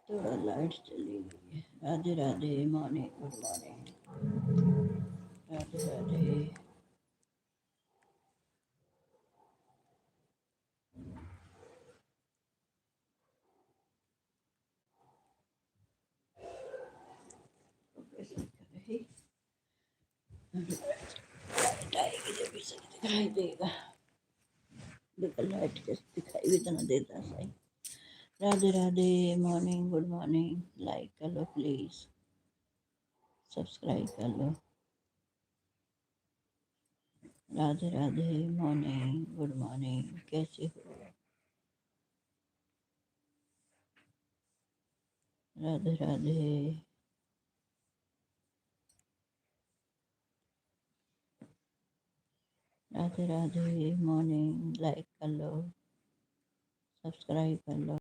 थोड़ा लाइट चली गई है। Radhe Radhe, morning, good morning. Radhe Radhe. Light आएगी जब इसे दिखाई देगा। देखो लाइट कैसे दिखाई भी तो ना देता सही। Radhe Radhe, morning, good morning. Like कर लो प्लीज, सब्सक्राइब कर लो। Radhe Radhe, morning, good morning. कैसे हो? राधे राधे। राधे राधे, मॉर्निंग। लाइक कर लो, सब्सक्राइब कर लो।